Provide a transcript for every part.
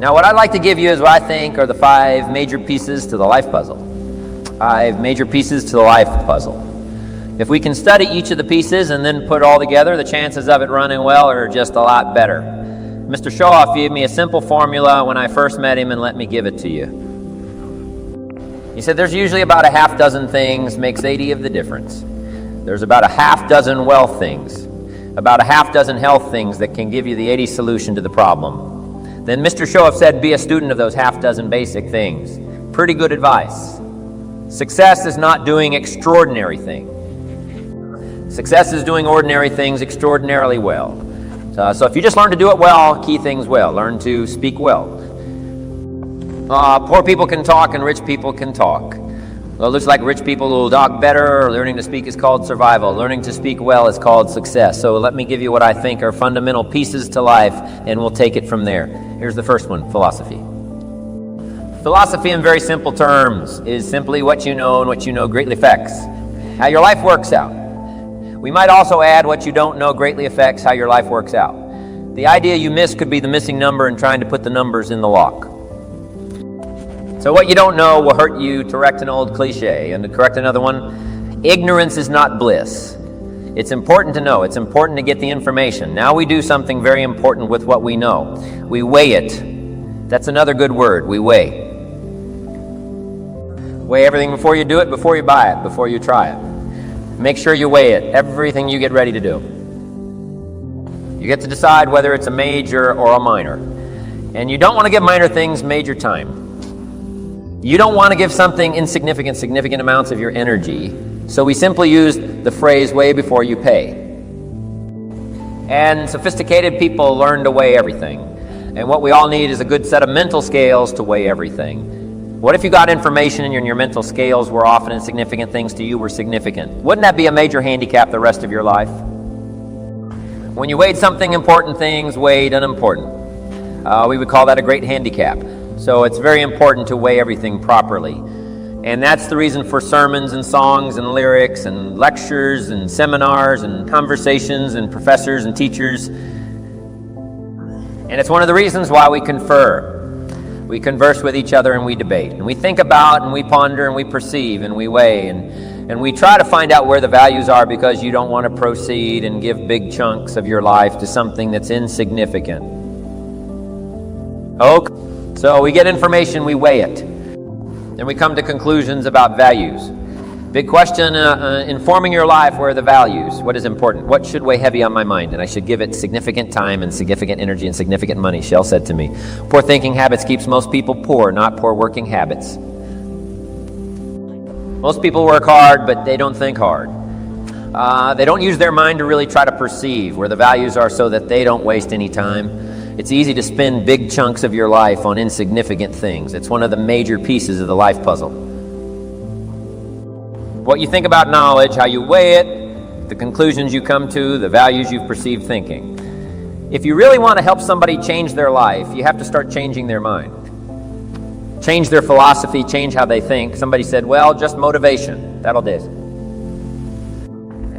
Now, what I'd like to give you is what I think are the 5 major pieces to the life puzzle. 5 major pieces to the life puzzle. If we can study each of the pieces and then put it all together, the chances of it running well are just a lot better. Mr. Showoff gave me a simple formula when I first met him and let me give it to you. He said there's usually about a half dozen things makes 80 of the difference. There's about a half dozen wealth things, about a half dozen health things that can give you the 80 solution to the problem. Then Mr. Showoff said be a student of those half dozen basic things. Pretty good advice. Success is not doing extraordinary things. Success is doing ordinary things extraordinarily well. So if you just learn to do it well, key things well. Learn to speak well. Poor people can talk and rich people can talk. Well, it looks like rich people will talk better. Learning to speak is called survival. Learning to speak well is called success. So let me give you what I think are fundamental pieces to life, and we'll take it from there. Here's the first one, philosophy. Philosophy in very simple terms is simply what you know and what you know greatly affects how your life works out. We might also add what you don't know greatly affects how your life works out. The idea you miss could be the missing number and trying to put the numbers in the lock. So what you don't know will hurt you, to correct an old cliche. And to correct another one, ignorance is not bliss. It's important to know. It's important to get the information. Now we do something very important with what we know. We weigh it. That's another good word, we weigh. Weigh everything before you do it, before you buy it, before you try it. Make sure you weigh it, everything you get ready to do. You get to decide whether it's a major or a minor. And you don't want to give minor things major time. You don't want to give something insignificant, significant amounts of your energy. So we simply use the phrase, weigh before you pay. And sophisticated people learn to weigh everything. And what we all need is a good set of mental scales to weigh everything. What if you got information and your mental scales were often insignificant things to you were significant? Wouldn't that be a major handicap the rest of your life? When you weighed something, important things weighed unimportant. We would call that a great handicap. So it's very important to weigh everything properly. And that's the reason for sermons and songs and lyrics and lectures and seminars and conversations and professors and teachers. And it's one of the reasons why we confer. We converse with each other and we debate. And we think about and we ponder and we perceive and we weigh. And we try to find out where the values are because you don't want to proceed and give big chunks of your life to something that's insignificant. Okay. So we get information, we weigh it. Then we come to conclusions about values. Big question in forming your life, where are the values? What is important? What should weigh heavy on my mind? And I should give it significant time and significant energy and significant money, Shell said to me. Poor thinking habits keeps most people poor, not poor working habits. Most people work hard, but they don't think hard. They don't use their mind to really try to perceive where the values are so that they don't waste any time. It's easy to spend big chunks of your life on insignificant things. It's one of the major pieces of the life puzzle. What you think about knowledge, how you weigh it, the conclusions you come to, the values you've perceived thinking. If you really want to help somebody change their life, you have to start changing their mind. Change their philosophy, change how they think. Somebody said, well, just motivation. That'll do.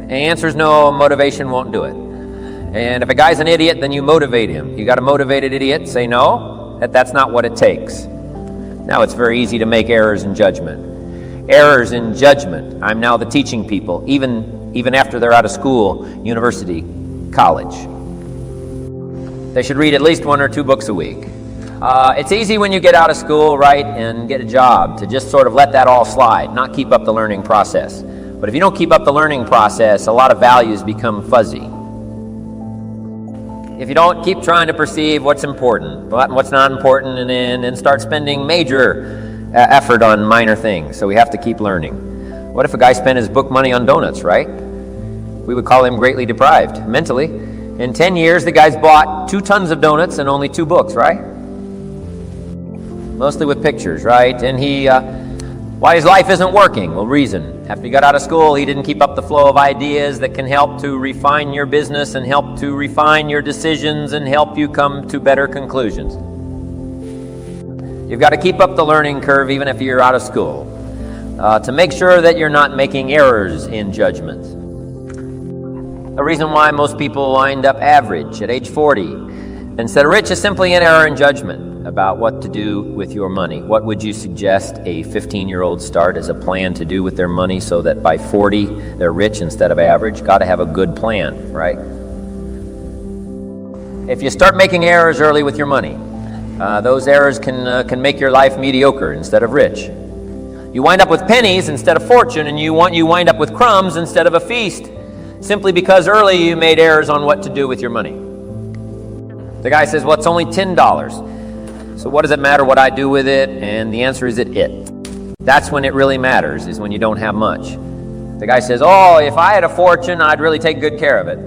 And the answer is no, motivation won't do it. And if a guy's an idiot, then you motivate him. You got a motivated idiot, say no, that's not what it takes. Now it's very easy to make errors in judgment. Errors in judgment. I'm now the teaching people, even after they're out of school, university, college. They should read at least 1 or 2 books a week. It's easy when you get out of school, right, and get a job to just sort of let that all slide, not keep up the learning process. But if you don't keep up the learning process, a lot of values become fuzzy. If you don't keep trying to perceive what's important, what's not important, and then start spending major effort on minor things. So we have to keep learning. What if a guy spent his book money on donuts, right? We would call him greatly deprived mentally. In 10 years, the guy's bought 2 tons of donuts and only 2 books, right? Mostly with pictures, right? And why his life isn't working? Well, reason. After he got out of school, he didn't keep up the flow of ideas that can help to refine your business and help to refine your decisions and help you come to better conclusions. You've got to keep up the learning curve even if you're out of school to make sure that you're not making errors in judgment. The reason why most people wind up average at age 40 instead of rich is simply an error in judgment. about what to do with your money. What would you suggest a 15-year-old start as a plan to do with their money so that by 40 they're rich instead of average? Got to have a good plan, right? If you start making errors early with your money, those errors can make your life mediocre instead of rich. You wind up with pennies instead of fortune, and you wind up with crumbs instead of a feast, simply because early you made errors on what to do with your money. The guy says, well, it's only $10. So what does it matter what I do with it? And the answer is it. That's when it really matters, is when you don't have much. The guy says, oh, if I had a fortune, I'd really take good care of it.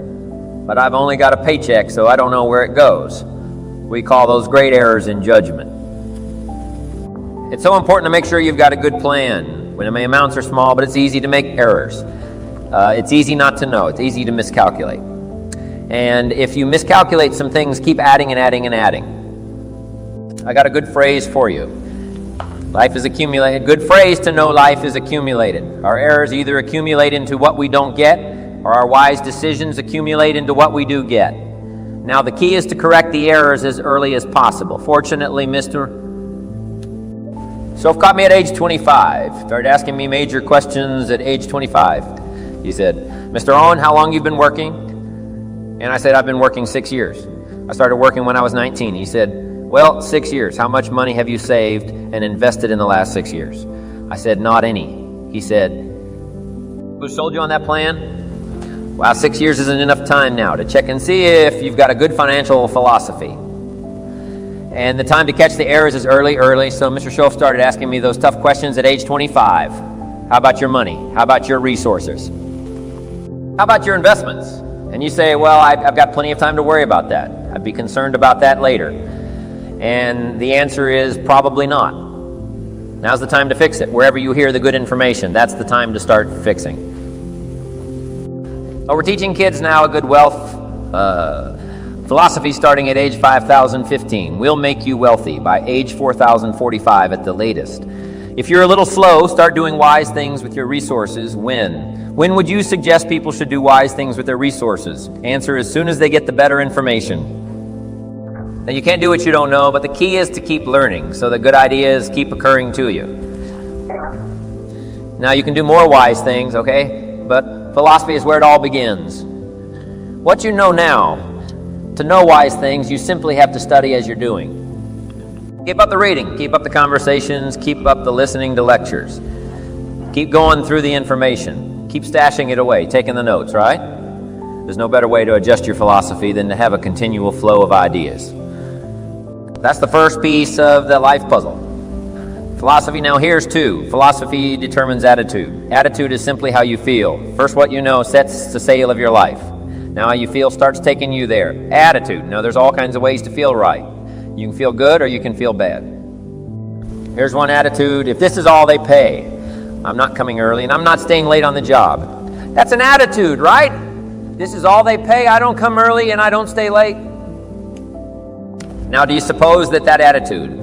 But I've only got a paycheck, so I don't know where it goes. We call those great errors in judgment. It's so important to make sure you've got a good plan. When the amounts are small, but it's easy to make errors. It's easy not to know. It's easy to miscalculate. And if you miscalculate some things, keep adding and adding and adding. I got a good phrase for you. Life is accumulated. Good phrase to know life is accumulated. Our errors either accumulate into what we don't get, or our wise decisions accumulate into what we do get. Now, the key is to correct the errors as early as possible. Fortunately, Mr. Shof caught me at age 25. Started asking me major questions at age 25. He said, Mr. Rohn, how long you been working? And I said, I've been working 6 years. I started working when I was 19. He said, well, 6 years. How much money have you saved and invested in the last 6 years? I said, not any. He said, who sold you on that plan? Well, 6 years isn't enough time now to check and see if you've got a good financial philosophy. And the time to catch the errors is early. So Mr. Shof started asking me those tough questions at age 25. How about your money? How about your resources? How about your investments? And you say, well, I've got plenty of time to worry about that. I'd be concerned about that later. And the answer is probably not. Now's the time to fix it. Wherever you hear the good information, that's the time to start fixing. So we're teaching kids now a good wealth philosophy starting at age 5,015. We'll make you wealthy by age 4,045 at the latest. If you're a little slow, start doing wise things with your resources. When? When would you suggest people should do wise things with their resources? Answer, as soon as they get the better information. Now, you can't do what you don't know, but the key is to keep learning, so the good ideas keep occurring to you. Now, you can do more wise things, okay? But philosophy is where it all begins. What you know now, to know wise things, you simply have to study as you're doing. Keep up the reading, keep up the conversations, keep up the listening to lectures. Keep going through the information. Keep stashing it away, taking the notes, right? There's no better way to adjust your philosophy than to have a continual flow of ideas. That's the first piece of the life puzzle. Philosophy, now here's two. Philosophy determines attitude. Attitude is simply how you feel. First, what you know sets the sail of your life. Now how you feel starts taking you there. Attitude. Now there's all kinds of ways to feel right. You can feel good or you can feel bad. Here's one attitude. If this is all they pay, I'm not coming early and I'm not staying late on the job. That's an attitude, right? This is all they pay. I don't come early and I don't stay late. Now, do you suppose that attitude,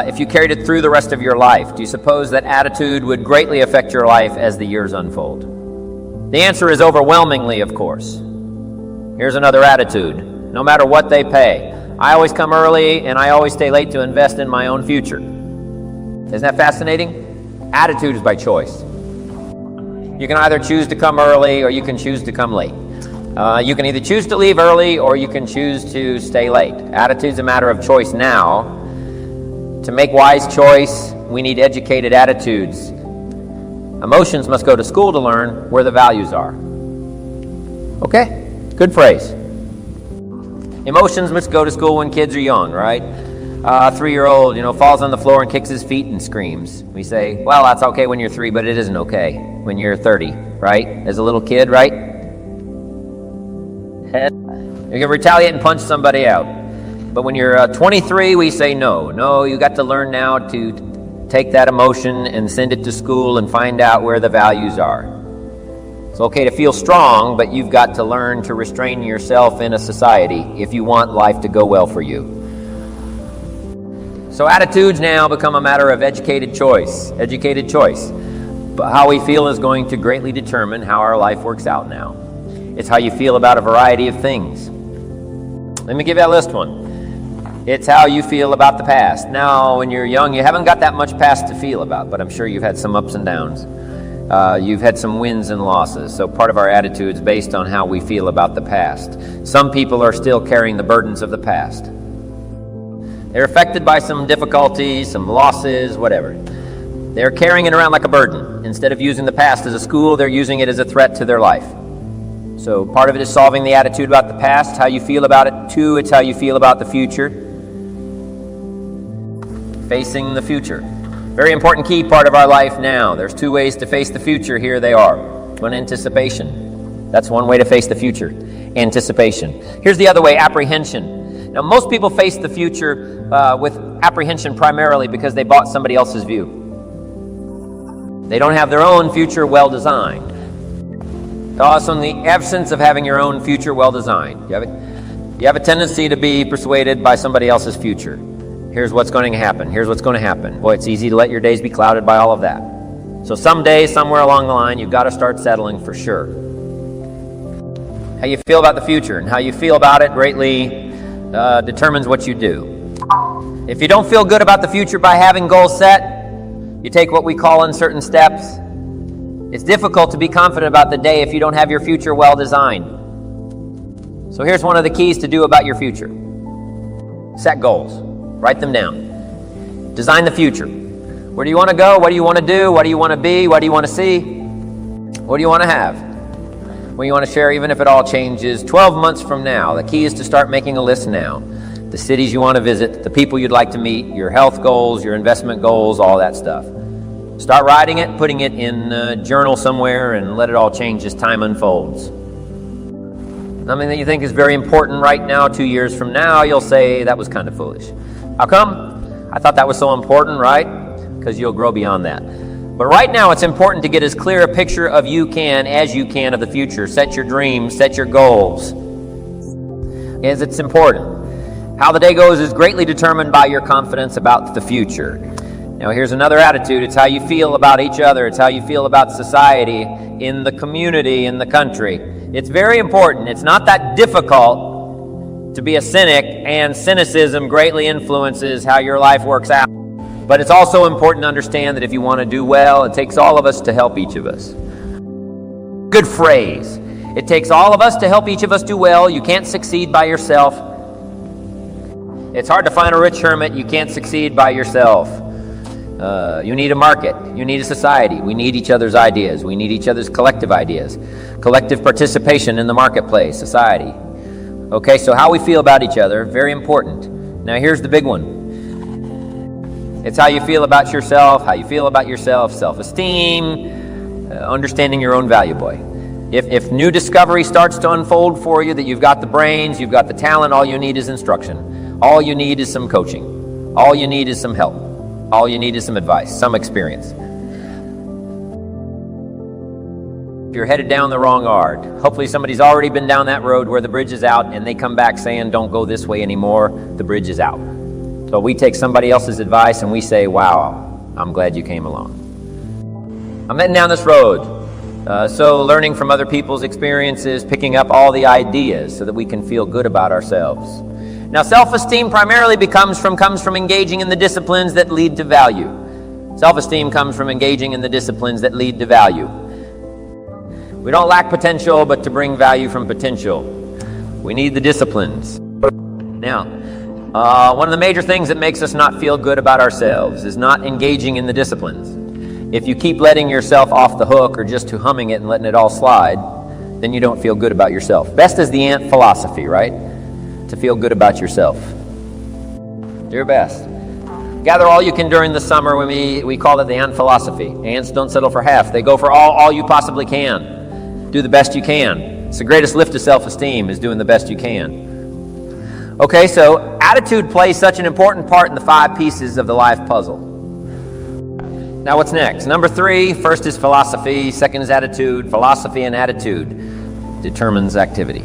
if you carried it through the rest of your life, do you suppose that attitude would greatly affect your life as the years unfold? The answer is overwhelmingly, of course. Here's another attitude. No matter what they pay, I always come early and I always stay late to invest in my own future. Isn't that fascinating? Attitude is by choice. You can either choose to come early or you can choose to come late. You can either choose to leave early or you can choose to stay late. Attitude's a matter of choice now. To make wise choice, we need educated attitudes. Emotions must go to school to learn where the values are. Okay, good phrase. Emotions must go to school when kids are young, right? A 3-year-old, falls on the floor and kicks his feet and screams. We say, well, that's okay when you're 3, but it isn't okay when you're 30, right? As a little kid, right? You can retaliate and punch somebody out. But when you're 23, we say no. No, you got to learn now to take that emotion and send it to school and find out where the values are. It's okay to feel strong, but you've got to learn to restrain yourself in a society if you want life to go well for you. So attitudes now become a matter of educated choice. Educated choice. But how we feel is going to greatly determine how our life works out now. It's how you feel about a variety of things. Let me give you a list one. It's how you feel about the past. Now, when you're young, you haven't got that much past to feel about, but I'm sure you've had some ups and downs. You've had some wins and losses. So part of our attitude is based on how we feel about the past. Some people are still carrying the burdens of the past. They're affected by some difficulties, some losses, whatever. They're carrying it around like a burden. Instead of using the past as a school, they're using it as a threat to their life. So part of it is solving the attitude about the past, how you feel about it. 2, it's how you feel about the future. Facing the future. Very important key part of our life now. There's 2 ways to face the future. Here they are. One, anticipation. That's one way to face the future. Anticipation. Here's the other way, apprehension. Now, most people face the future with apprehension primarily because they bought somebody else's view. They don't have their own future well designed. Also, in the absence of having your own future well designed, you have a tendency to be persuaded by somebody else's future. Here's what's going to happen. Here's what's going to happen. Boy, it's easy to let your days be clouded by all of that. So someday, somewhere along the line, you've got to start settling for sure. How you feel about the future and how you feel about it greatly determines what you do. If you don't feel good about the future by having goals set, you take what we call uncertain steps. It's difficult to be confident about the day if you don't have your future well designed. So here's one of the keys to do about your future. Set goals. Write them down. Design the future. Where do you want to go? What do you want to do? What do you want to be? What do you want to see? What do you want to have? What do you want to share, even if it all changes 12 months from now? The key is to start making a list now. The cities you want to visit, the people you'd like to meet, your health goals, your investment goals, all that stuff. Start writing it, putting it in a journal somewhere, and let it all change as time unfolds. Something that you think is very important right now, 2 years from now, you'll say, that was kind of foolish. How come? I thought that was so important, right? Because you'll grow beyond that. But right now, it's important to get as clear a picture of as you can of the future. Set your dreams, set your goals. As it's important. How the day goes is greatly determined by your confidence about the future. Now, here's another attitude. It's how you feel about each other. It's how you feel about society, in the community, in the country. It's very important. It's not that difficult to be a cynic, and cynicism greatly influences how your life works out. But it's also important to understand that if you want to do well, it takes all of us to help each of us. Good phrase. It takes all of us to help each of us do well. You can't succeed by yourself. It's hard to find a rich hermit. You can't succeed by yourself. You need a market. You need a society. We need each other's ideas. We need each other's collective ideas. Collective participation in the marketplace, society. Okay, so how we feel about each other, very important. Now here's the big one. It's how you feel about yourself, self-esteem, understanding your own value, boy. If new discovery starts to unfold for you, that you've got the brains, you've got the talent, all you need is instruction. All you need is some coaching. All you need is some help. All you need is some advice, some experience. If you're headed down the wrong road, hopefully somebody's already been down that road where the bridge is out and they come back saying, don't go this way anymore, the bridge is out. So we take somebody else's advice and we say, wow, I'm glad you came along. I'm heading down this road. So learning from other people's experiences, picking up all the ideas so that we can feel good about ourselves. Now, self-esteem primarily comes from engaging in the disciplines that lead to value. Self-esteem comes from engaging in the disciplines that lead to value. We don't lack potential, but to bring value from potential, we need the disciplines. Now, one of the major things that makes us not feel good about ourselves is not engaging in the disciplines. If you keep letting yourself off the hook or just to humming it and letting it all slide, then you don't feel good about yourself. Best is the ant philosophy, right? To feel good about yourself. Do your best. Gather all you can during the summer. When we call it the ant philosophy. Ants don't settle for half. They go for all you possibly can. Do the best you can. It's the greatest lift to self-esteem, is doing the best you can. Okay, so attitude plays such an important part in the 5 pieces of the life puzzle. Now what's next? Number 3, first is philosophy, second is attitude. Philosophy and attitude determines activity.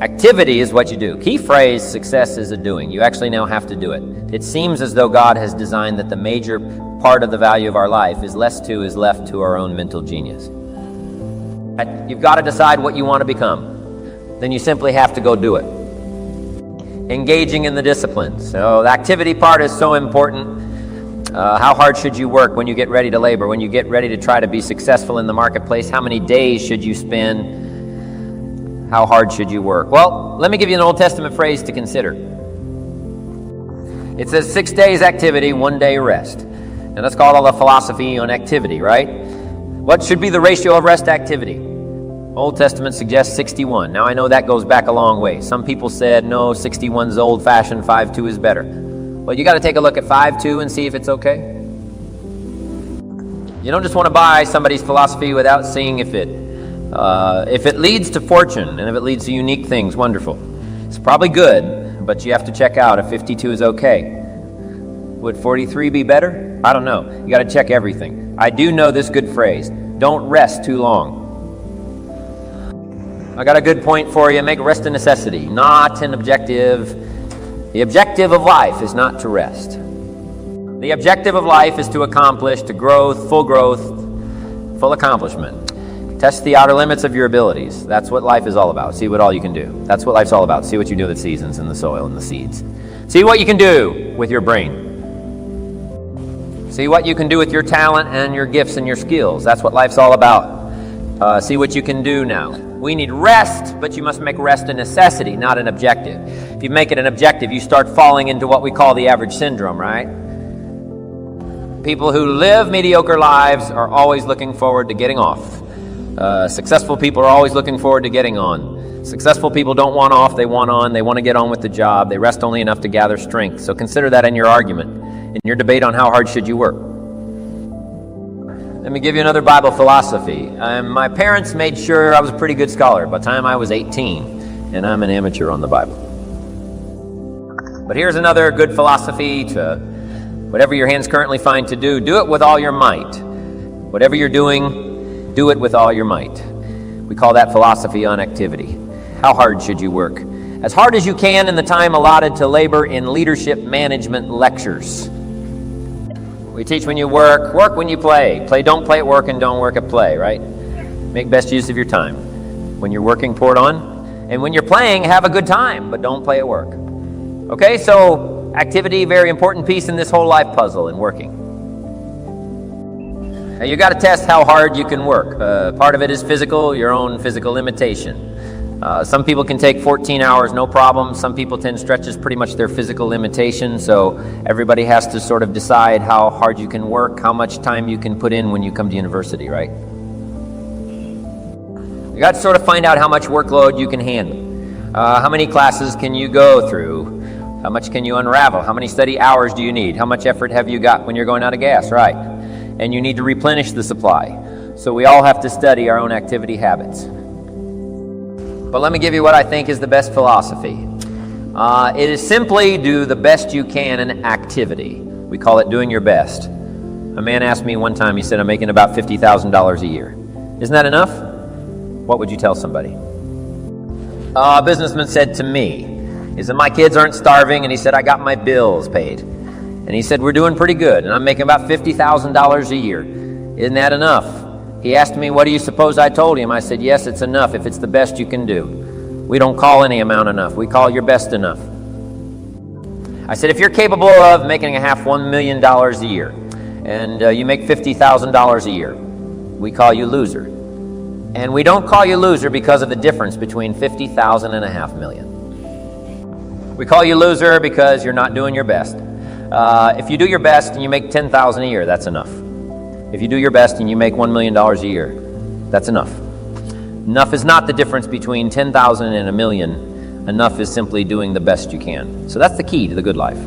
Activity is what you do. Key phrase, success is a doing. You actually now have to do it. It seems as though God has designed that the major part of the value of our life is left to our own mental genius. You've got to decide what you want to become. Then you simply have to go do it. engaging in the disciplines. So the activity part is so important. How hard should you work when you get ready to labor, when you get ready to try to be successful in the marketplace? How many days should you spend? How hard should you work? Well, let me give you an Old Testament phrase to consider. It says 6 days activity, 1 day rest. And that's called all the philosophy on activity, right? What should be the ratio of rest to activity? Old Testament suggests 61. Now I know that goes back a long way. Some people said, no, 61 is old-fashioned, 5-2 is better. Well, you got to take a look at 5-2 and see if it's okay. You don't just want to buy somebody's philosophy without seeing if it leads to fortune and if it leads to unique things. Wonderful. It's probably good, but you have to check out if 52 is okay. Would 43 be better? I don't know. You got to check everything. I do know this good phrase: don't rest too long. I got a good point for you. Make rest a necessity, not an objective. The objective of life is not to rest. The objective of life is to accomplish, to growth, full accomplishment. Test the outer limits of your abilities. That's what life is all about. See what all you can do. That's what life's all about. See what you do with the seasons and the soil and the seeds. See what you can do with your brain. See what you can do with your talent and your gifts and your skills. That's what life's all about. See what you can do now. We need rest, but you must make rest a necessity, not an objective. If you make it an objective, you start falling into what we call the average syndrome, right? People who live mediocre lives are always looking forward to getting off. Successful people are always looking forward to getting on. Successful people don't want off, they want on. They want to get on with the job. They rest only enough to gather strength. So consider that in your argument, in your debate on how hard should you work. Let me give you another Bible philosophy. My parents made sure I was a pretty good scholar by the time I was 18, and I'm an amateur on the Bible. But here's another good philosophy to whatever your hands currently find to do it with all your might. Whatever you're doing, do it with all your might. We call that philosophy on activity. How hard should you work? As hard as you can in the time allotted to labor in leadership management lectures. We teach when you work when you play. Don't play at work and don't work at play, right? Make best use of your time. When you're working, pour it on. And when you're playing, have a good time, but don't play at work. Okay, so activity, very important piece in this whole life puzzle in working. Now you got to test how hard you can work. Part of it is physical, your own physical limitation. Some people can take 14 hours, no problem. Some people 10 stretches, pretty much their physical limitation. So everybody has to sort of decide how hard you can work, how much time you can put in when you come to university, right? You got to sort of find out how much workload you can handle. How many classes can you go through? How much can you unravel? How many study hours do you need? How much effort have you got when you're going out of gas, right? And you need to replenish the supply. So we all have to study our own activity habits. But let me give you what I think is the best philosophy. It is simply do the best you can in activity. We call it doing your best. A man asked me one time, he said, I'm making about $50,000 a year. Isn't that enough? What would you tell somebody? A businessman said to me, he said, my kids aren't starving, and he said, I got my bills paid. And he said, we're doing pretty good, and I'm making about $50,000 a year. Isn't that enough? He asked me, what do you suppose I told him? I said, yes, it's enough if it's the best you can do. We don't call any amount enough. We call your best enough. I said, if you're capable of making $1 million a year, and you make $50,000 a year, we call you loser. And we don't call you loser because of the difference between $50,000 and $500,000. We call you loser because you're not doing your best. If you do your best and you make $10,000 a year, that's enough. If you do your best and you make $1 million a year, that's enough. Enough is not the difference between 10,000 and a million. Enough is simply doing the best you can. So that's the key to the good life.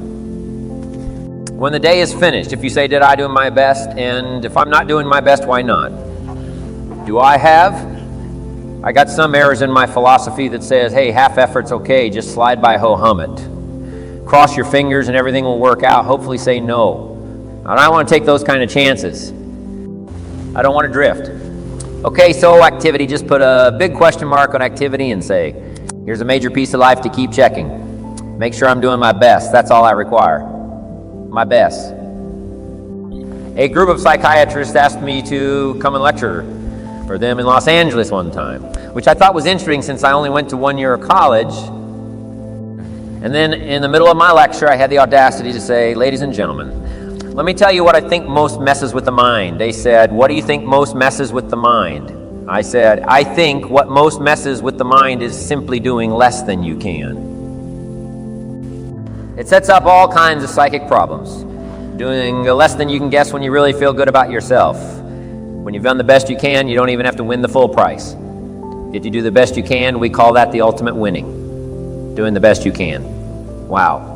When the day is finished, if you say, did I do my best? And if I'm not doing my best, why not? Do I got some errors in my philosophy that says, hey, half effort's okay, just slide by ho-hum it. Cross your fingers and everything will work out. Hopefully say no. I don't want to take those kind of chances. I don't want to drift. Okay, so activity, just put a big question mark on activity and say, here's a major piece of life to keep checking. Make sure I'm doing my best. That's all I require. My best. A group of psychiatrists asked me to come and lecture for them in Los Angeles one time, which I thought was interesting since I only went to 1 year of college. And then in the middle of my lecture, I had the audacity to say, ladies and gentlemen, let me tell you what I think most messes with the mind. They said, what do you think most messes with the mind? I said, I think what most messes with the mind is simply doing less than you can. It sets up all kinds of psychic problems. Doing less than you can guess when you really feel good about yourself. When you've done the best you can, you don't even have to win the full price. If you do the best you can, we call that the ultimate winning. Doing the best you can. Wow.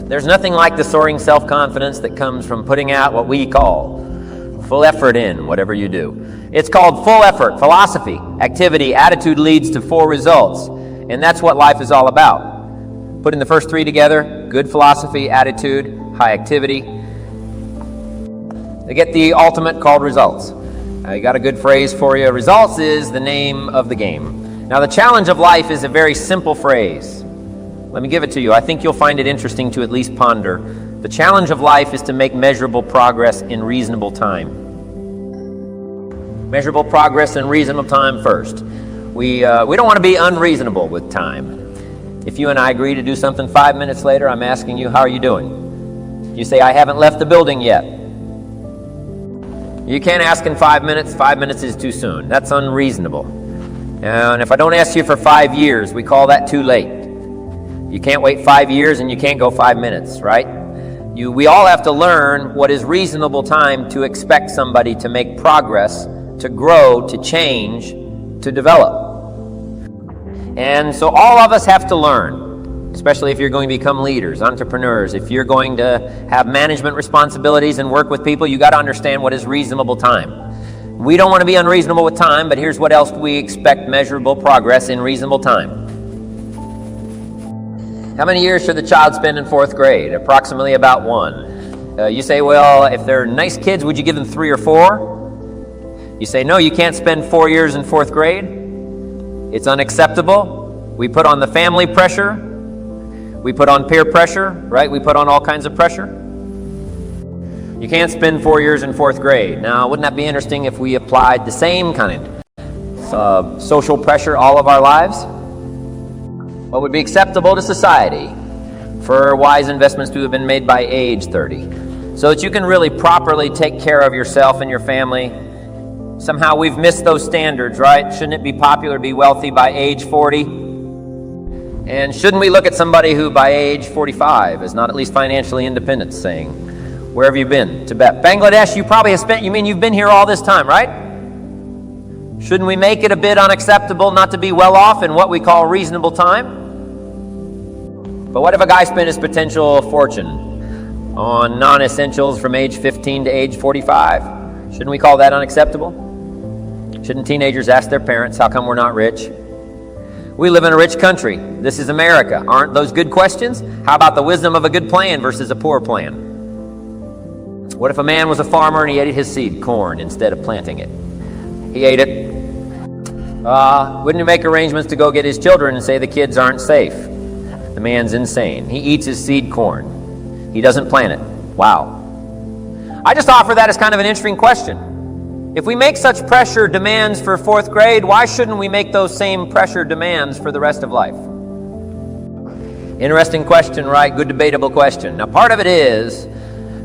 There's nothing like the soaring self-confidence that comes from putting out what we call full effort in whatever you do. It's called full effort, philosophy, activity, attitude leads to full results. And that's what life is all about. Putting the first three together, good philosophy, attitude, high activity, they get the ultimate called results. I got a good phrase for you. Results is the name of the game. Now, the challenge of life is a very simple phrase. Let me give it to you. I think you'll find it interesting to at least ponder. The challenge of life is to make measurable progress in reasonable time. Measurable progress in reasonable time first. We don't want to be unreasonable with time. If you and I agree to do something 5 minutes later, I'm asking you, how are you doing? You say, I haven't left the building yet. You can't ask in 5 minutes. 5 minutes is too soon. That's unreasonable. And if I don't ask you for 5 years, we call that too late. You can't wait 5 years and you can't go 5 minutes, right? We all have to learn what is reasonable time to expect somebody to make progress, to grow, to change, to develop. And so all of us have to learn, especially if you're going to become leaders, entrepreneurs, if you're going to have management responsibilities and work with people, you got to understand what is reasonable time. We don't want to be unreasonable with time, but here's what else we expect measurable progress in reasonable time. How many years should the child spend in 4th grade? Approximately about 1. You say, well, if they're nice kids, would you give them 3 or 4? You say, no, you can't spend 4 years in 4th grade. It's unacceptable. We put on the family pressure. We put on peer pressure, right? We put on all kinds of pressure. You can't spend 4 years in 4th grade. Now, wouldn't that be interesting if we applied the same kind of social pressure all of our lives? What would be acceptable to society for wise investments to have been made by age 30, so that you can really properly take care of yourself and your family? Somehow we've missed those standards, right? Shouldn't it be popular to be wealthy by age 40? And shouldn't we look at somebody who by age 45 is not at least financially independent, saying, where have you been? Tibet. Bangladesh, you probably have spent, you mean you've been here all this time, right? Shouldn't we make it a bit unacceptable not to be well off in what we call reasonable time? But what if a guy spent his potential fortune on non-essentials from age 15 to age 45? Shouldn't we call that unacceptable? Shouldn't teenagers ask their parents, how come we're not rich? We live in a rich country. This is America. Aren't those good questions? How about the wisdom of a good plan versus a poor plan? What if a man was a farmer and he ate his seed, corn, instead of planting it? He ate it. Wouldn't he make arrangements to go get his children and say the kids aren't safe? The man's insane. He eats his seed corn. He doesn't plant it. Wow. I just offer that as kind of an interesting question. If we make such pressure demands for 4th grade, why shouldn't we make those same pressure demands for the rest of life? Interesting question, right? Good debatable question. Now, part of it is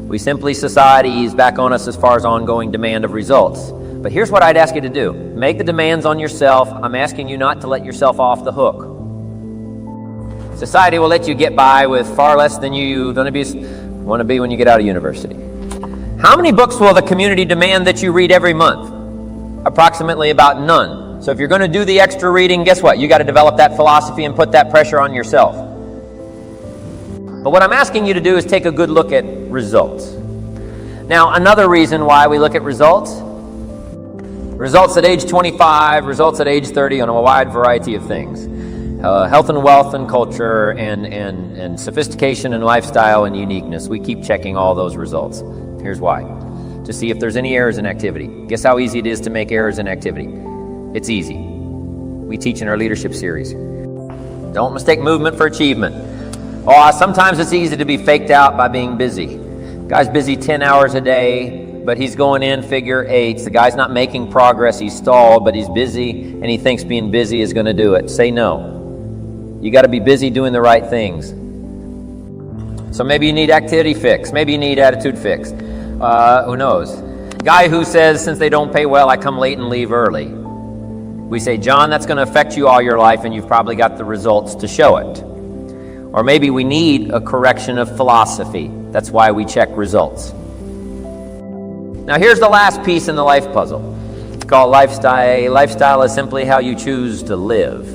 we simply, society ease back on us as far as ongoing demand of results. But here's what I'd ask you to do. Make the demands on yourself. I'm asking you not to let yourself off the hook. Society will let you get by with far less than you want to be when you get out of university. How many books will the community demand that you read every month? Approximately about none. So if you're going to do the extra reading, guess what? You got to develop that philosophy and put that pressure on yourself. But what I'm asking you to do is take a good look at results. Now, another reason why we look at results at age 25, results at age 30 on a wide variety of things. Health and wealth and culture and sophistication and lifestyle and uniqueness. We keep checking all those results. Here's why. To see if there's any errors in activity. Guess how easy it is to make errors in activity? It's easy. We teach in our leadership series. Don't mistake movement for achievement. Sometimes it's easy to be faked out by being busy. Guy's busy 10 hours a day, but he's going in figure eights. The guy's not making progress. He's stalled, but he's busy, and he thinks being busy is going to do it. Say no. You got to be busy doing the right things. So maybe you need activity fix. Maybe you need attitude fix. Who knows? Guy who says, since they don't pay well, I come late and leave early. We say, John, that's going to affect you all your life, and you've probably got the results to show it. Or maybe we need a correction of philosophy. That's why we check results. Now here's the last piece in the life puzzle. It's called lifestyle. Lifestyle is simply how you choose to live.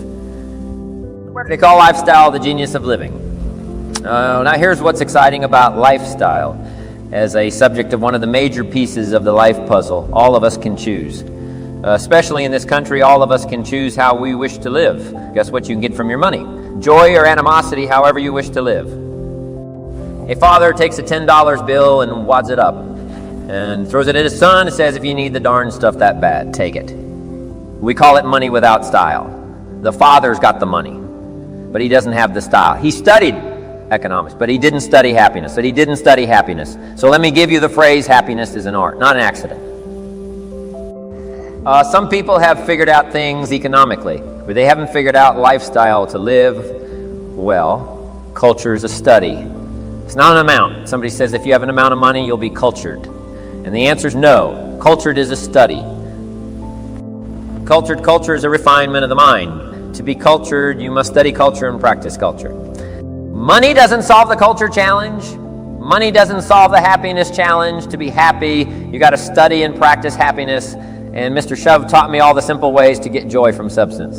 They call lifestyle the genius of living. Now here's what's exciting about lifestyle. As a subject of one of the major pieces of the life puzzle, all of us can choose. Especially in this country, all of us can choose how we wish to live. Guess what you can get from your money? Joy or animosity, however you wish to live. A father takes a $10 bill and wads it up and throws it at his son and says, if you need the darn stuff that bad, take it. We call it money without style. The father's got the money, but he doesn't have the style. He studied economics, but he didn't study happiness. So let me give you the phrase, happiness is an art, not an accident. Some people have figured out things economically, but they haven't figured out lifestyle to live well. Culture is a study. It's not an amount. Somebody says if you have an amount of money, you'll be cultured. And the answer is no. Cultured is a study. Culture is a refinement of the mind. To be cultured, you must study culture and practice culture. Money doesn't solve the culture challenge. Money doesn't solve the happiness challenge. To be happy, you got to study and practice happiness. And Mr. Shove taught me all the simple ways to get joy from substance.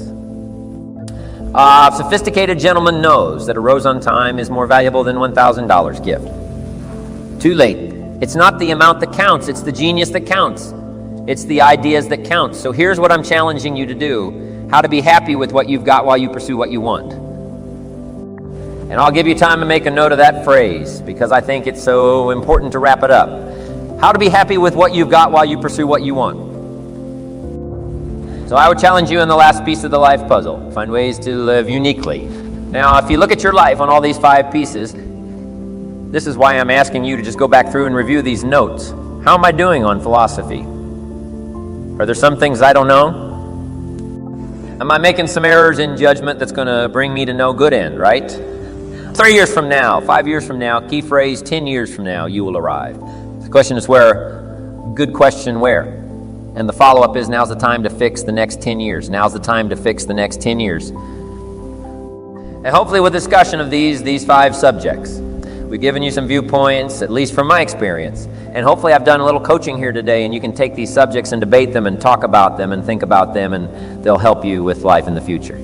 A sophisticated gentleman knows that a rose on time is more valuable than $1,000 gift. Too late. It's not the amount that counts. It's the genius that counts. It's the ideas that count. So here's what I'm challenging you to do. How to be happy with what you've got while you pursue what you want. And I'll give you time to make a note of that phrase because I think it's so important to wrap it up. How to be happy with what you've got while you pursue what you want. So I would challenge you in the last piece of the life puzzle. Find ways to live uniquely. Now, if you look at your life on all these 5 pieces, this is why I'm asking you to just go back through and review these notes. How am I doing on philosophy? Are there some things I don't know? Am I making some errors in judgment that's going to bring me to no good end, right? 3 years from now, 5 years from now, key phrase, 10 years from now, you will arrive. The question is where? Good question, where? And the follow-up is now's the time to fix the next 10 years. Now's the time to fix the next 10 years. And hopefully with discussion of these 5 subjects, we've given you some viewpoints, at least from my experience. And hopefully I've done a little coaching here today and you can take these subjects and debate them and talk about them and think about them and they'll help you with life in the future.